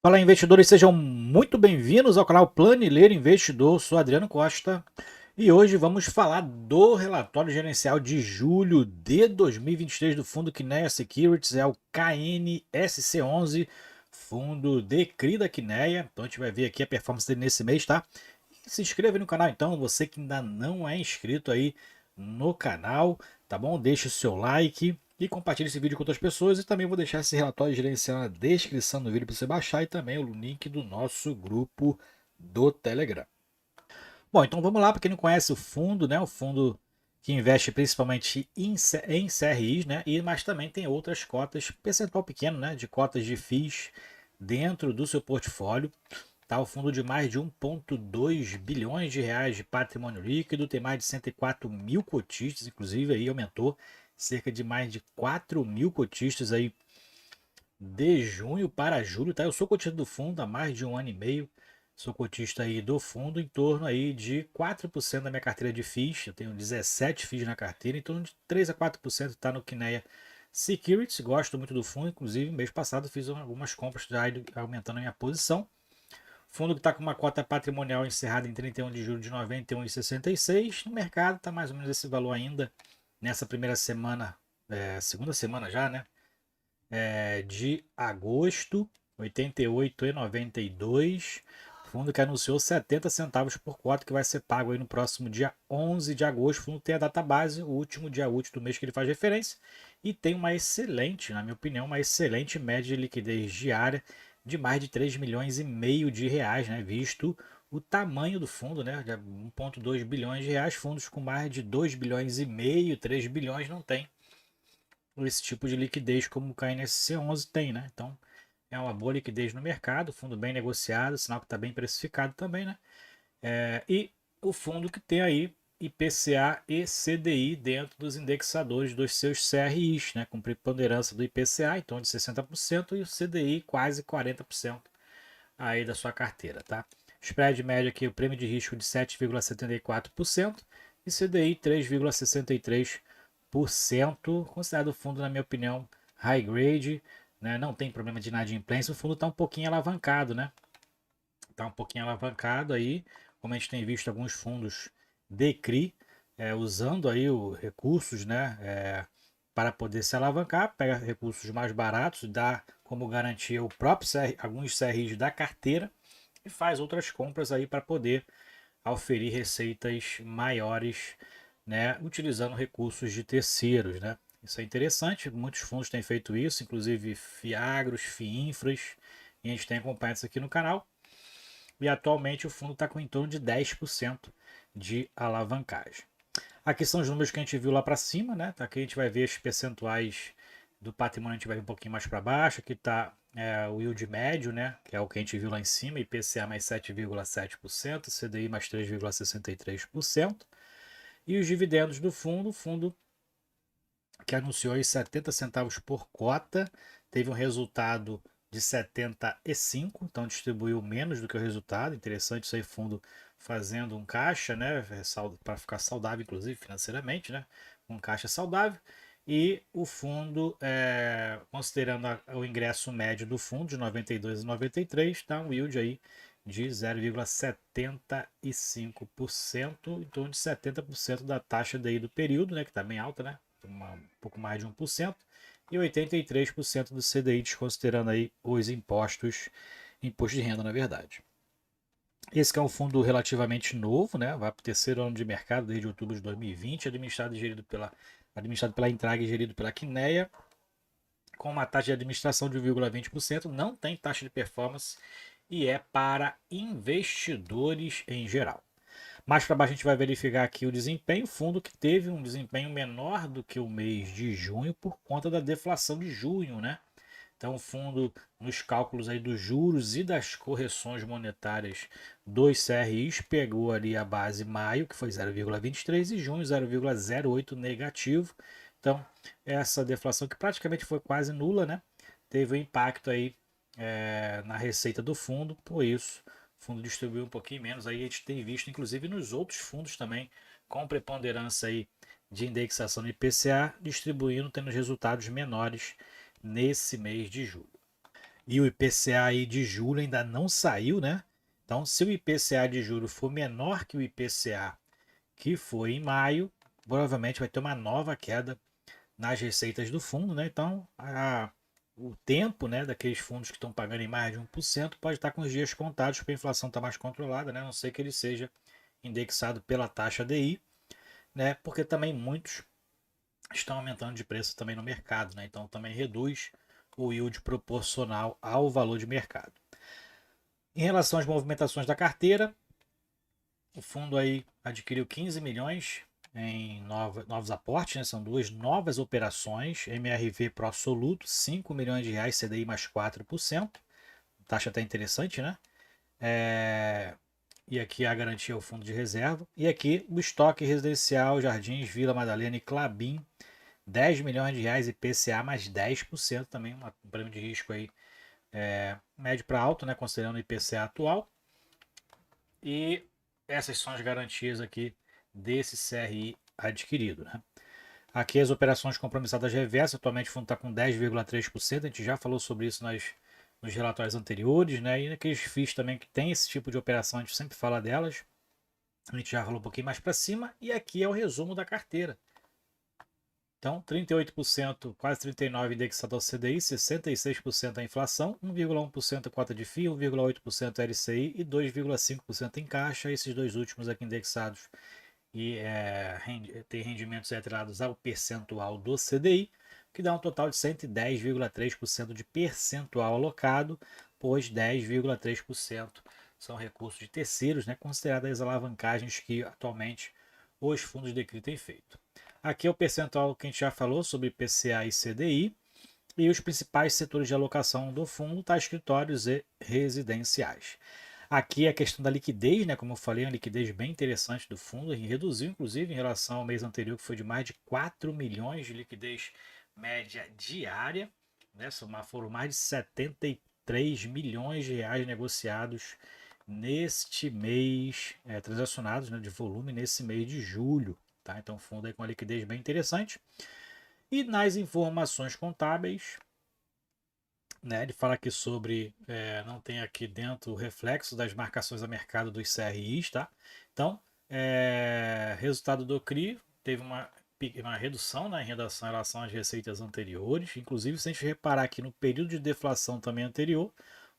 Fala, investidores, sejam muito bem-vindos ao canal Planileiro Investidor. Sou Adriano Costa e hoje vamos falar do relatório gerencial de julho de 2023 do fundo Kinea Securities, é o KNSC11, fundo de CRI da Kinea. Então a gente vai ver aqui a performance dele nesse mês, tá? E se inscreva aí no canal então, você que ainda não é inscrito aí no canal, tá bom? Deixe o seu like e compartilhe esse vídeo com outras pessoas. E também vou deixar esse relatório gerencial na descrição do vídeo para você baixar e também o link do nosso grupo do Telegram. Bom, então vamos lá, para quem não conhece o fundo, né? O fundo que investe principalmente em CRIs, né? Mas também tem outras cotas, percentual pequeno, né? De cotas de FIIs dentro do seu portfólio. Tá, o fundo de mais de 1,2 bilhões de reais de patrimônio líquido, tem mais de 104 mil cotistas, inclusive aí aumentou cerca de mais de 4 mil cotistas aí de junho para julho, tá? Eu sou cotista do fundo há mais de um ano e meio, sou cotista aí do fundo em torno aí de 4% da minha carteira de FIIs, eu tenho 17 FIIs na carteira, em torno de 3 a 4% está no Kinea Securities, gosto muito do fundo, inclusive mês passado fiz algumas compras já aumentando a minha posição. Fundo que está com uma cota patrimonial encerrada em 31 de julho de 91,66. No mercado está mais ou menos esse valor ainda nessa primeira semana, segunda semana já, né? De agosto, 88,92. Fundo que anunciou 70 centavos por cota que vai ser pago aí no próximo dia 11 de agosto. O fundo tem a data base, o último dia útil do mês que ele faz referência. E tem uma excelente, na minha opinião, uma excelente média de liquidez diária de mais de 3 milhões e meio de reais, né? Visto o tamanho do fundo, né? De 1,2 bilhões de reais. Fundos com mais de 2 bilhões e meio, 3 bilhões não tem esse tipo de liquidez como o KNSC11 tem, né? Então é uma boa liquidez no mercado, fundo bem negociado, sinal que está bem precificado também, né? E o fundo que tem aí IPCA e CDI dentro dos indexadores dos seus CRIs, né? Com preponderância do IPCA, então de 60%, e o CDI quase 40% aí da sua carteira, tá? Spread médio aqui, o prêmio de risco de 7,74% e CDI 3,63%, considerado fundo, na minha opinião, high grade, né? Não tem problema de inadimplência, o fundo está um pouquinho alavancado, né? Está um pouquinho alavancado aí, como a gente tem visto alguns fundos de CRI usando aí os recursos, né? Para poder se alavancar, pega recursos mais baratos, dá como garantia o próprio alguns CRIs da carteira e faz outras compras aí para poder auferir receitas maiores, né, utilizando recursos de terceiros, né? Isso é interessante, muitos fundos têm feito isso, inclusive Fiagros, Fiinfras, e a gente tem acompanhado isso aqui no canal. E atualmente o fundo está com em torno de 10% de alavancagem. Aqui são os números que a gente viu lá para cima, né? Aqui a gente vai ver os percentuais do patrimônio, a gente vai ver um pouquinho mais para baixo. Aqui está o yield médio, né? Que é o que a gente viu lá em cima, IPCA mais 7,7%, CDI mais 3,63%. E os dividendos do fundo, o fundo que anunciou aí 70 centavos por cota, teve um resultado de 75, então distribuiu menos do que o resultado. Interessante isso aí, fundo fazendo um caixa, né, para ficar saudável, inclusive financeiramente, né, um caixa saudável. E o fundo, considerando o ingresso médio do fundo de 92 a 93, está um yield aí de 0,75%, em torno de 70% da taxa daí do período, né, que está bem alta, né, um pouco mais de 1%, e 83% do CDI, desconsiderando aí os impostos, imposto de renda, na verdade. Esse é um fundo relativamente novo, né? Vai para o terceiro ano de mercado desde outubro de 2020, administrado pela Intrag e gerido pela Kinea, com uma taxa de administração de 1,20%, não tem taxa de performance e é para investidores em geral. Mais para baixo a gente vai verificar aqui o desempenho, fundo que teve um desempenho menor do que o mês de junho por conta da deflação de junho, né? Então o fundo nos cálculos aí dos juros e das correções monetárias dos CRIs pegou ali a base maio, que foi 0,23 e junho 0,08 negativo. Então essa deflação que praticamente foi quase nula, né? Teve um impacto aí na receita do fundo, por isso o fundo distribuiu um pouquinho menos. Aí a gente tem visto, inclusive, nos outros fundos também, com preponderância aí de indexação do IPCA, distribuindo, tendo resultados menores nesse mês de julho. E o IPCA aí de julho ainda não saiu, né? Então, se o IPCA de julho for menor que o IPCA que foi em maio, provavelmente vai ter uma nova queda nas receitas do fundo, né? Então, o tempo, né, daqueles fundos que estão pagando em mais de 1% pode estar com os dias contados, porque a inflação está mais controlada, né? A não sei que ele seja indexado pela taxa DI, né? Porque também muitos estão aumentando de preço também no mercado, né? Então também reduz o yield proporcional ao valor de mercado. Em relação às movimentações da carteira, o fundo aí adquiriu 15 milhões em novos aportes, né? São duas novas operações, MRV Pro Soluto, 5 milhões de reais, CDI mais 4%, taxa até interessante, né? E aqui a garantia é o fundo de reserva. E aqui o estoque residencial, Jardins, Vila Madalena e Clabin, 10 milhões de reais IPCA mais 10% também, um prêmio de risco aí médio para alto, né, considerando o IPCA atual. E essas são as garantias aqui desse CRI adquirido, né? Aqui as operações compromissadas reversas, atualmente o fundo está com 10,3%, a gente já falou sobre isso nos relatórios anteriores, né? E naqueles FIIs também que tem esse tipo de operação, a gente sempre fala delas, a gente já falou um pouquinho mais para cima, e aqui é o resumo da carteira. Então, 38%, quase 39% indexado ao CDI, 66% a inflação, 1,1% cota de FII, 1,8% LCI e 2,5% em caixa. Esses dois últimos aqui indexados e tem rendimentos atrelados ao percentual do CDI, que dá um total de 110,3% de percentual alocado, pois 10,3% são recursos de terceiros, né, consideradas as alavancagens que atualmente os fundos de CRI têm feito. Aqui é o percentual que a gente já falou sobre IPCA e CDI, e os principais setores de alocação do fundo tá escritórios e residenciais. Aqui a questão da liquidez, né? Como eu falei, uma liquidez bem interessante do fundo, e reduziu inclusive em relação ao mês anterior, que foi de mais de 4 milhões de liquidez média diária, né? Foram mais de 73 milhões de reais negociados neste mês, transacionados, né, de volume nesse mês de julho. Tá? Então, fundo aí com uma liquidez bem interessante. E nas informações contábeis, né, ele fala aqui sobre, não tem aqui dentro o reflexo das marcações a mercado dos CRIs, tá? Então, resultado do CRI teve uma redução, né, em relação às receitas anteriores. Inclusive, se a gente reparar aqui no período de deflação também anterior,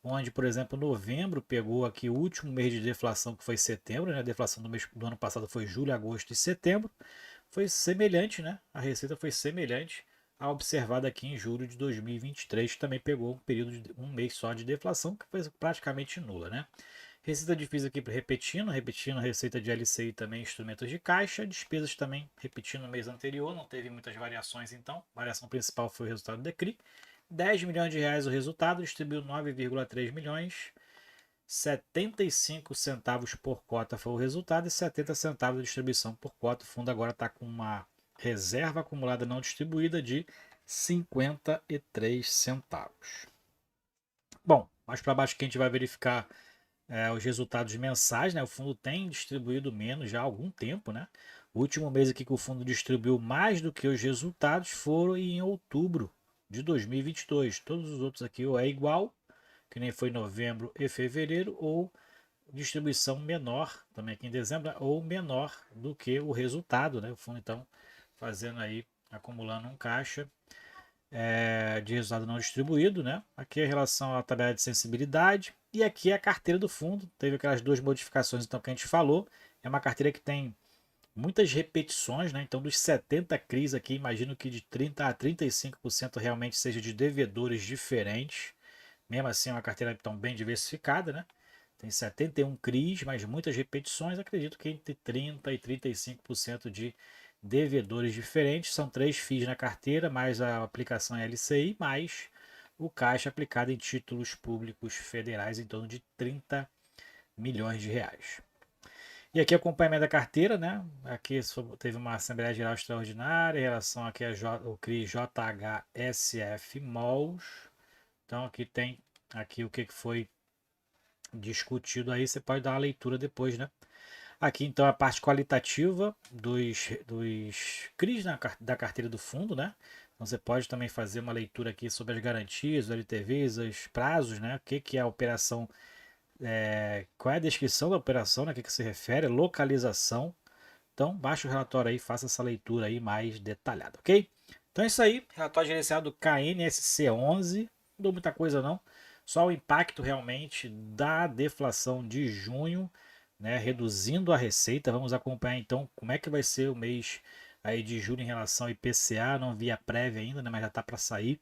onde, por exemplo, novembro pegou aqui o último mês de deflação, que foi setembro, né? A deflação do ano passado foi julho, agosto e setembro. Foi semelhante, né? A receita foi semelhante à observada aqui em julho de 2023, que também pegou um período de um mês só de deflação, que foi praticamente nula, né? Receita de FIIs aqui repetindo receita de LCI também, instrumentos de caixa, despesas também repetindo no mês anterior, não teve muitas variações então, a variação principal foi o resultado do DECRI, 10 milhões de reais o resultado, distribuiu 9,3 milhões, 75 centavos por cota foi o resultado e 70 centavos de distribuição por cota. O fundo agora está com uma reserva acumulada não distribuída de 53 centavos. Bom, mais para baixo que a gente vai verificar os resultados mensais, né? O fundo tem distribuído menos já há algum tempo, né? O último mês aqui que o fundo distribuiu mais do que os resultados foram em outubro de 2022. Todos os outros aqui ou é igual, que nem foi novembro e fevereiro, ou distribuição menor, também aqui em dezembro, ou menor do que o resultado, né? O fundo então fazendo aí, acumulando um caixa de resultado não distribuído, né? Aqui é em relação à tabela de sensibilidade e aqui é a carteira do fundo. Teve aquelas duas modificações então que a gente falou. É uma carteira que tem muitas repetições, né? Então dos 70 CRIs aqui, imagino que de 30 a 35% realmente seja de devedores diferentes. Mesmo assim, é uma carteira tão bem diversificada, né? Tem 71 CRIs, mas muitas repetições. Acredito que entre 30% e 35% de devedores diferentes. São 3 FIIs na carteira, mais a aplicação LCI, mais o caixa aplicado em títulos públicos federais em torno de 30 milhões de reais. E aqui acompanhamento da carteira, né? Aqui teve uma Assembleia Geral Extraordinária em relação aqui ao CRI JHSF MOLS. Então aqui tem aqui o que foi discutido aí, você pode dar uma leitura depois, né? Aqui então a parte qualitativa dos CRIs da carteira do fundo, né? Então você pode também fazer uma leitura aqui sobre as garantias, os LTVs, os prazos, né? O que, que é a operação, qual é a descrição da operação, né? O que, que se refere, localização. Então baixe o relatório aí, faça essa leitura aí mais detalhada, ok? Então é isso aí, relatório gerenciado do KNSC11, não mudou muita coisa não, só o impacto realmente da deflação de junho, né, reduzindo a receita. Vamos acompanhar então como é que vai ser o mês aí de julho em relação ao IPCA, não vi a prévia ainda, né, mas já está para sair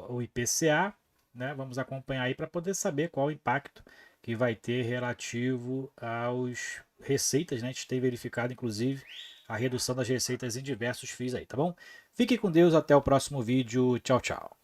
o IPCA, né? Vamos acompanhar aí para poder saber qual o impacto que vai ter relativo aos receitas, né? A gente tem verificado, inclusive, a redução das receitas em diversos FIIs aí, tá bom? Fique com Deus, até o próximo vídeo. Tchau, tchau.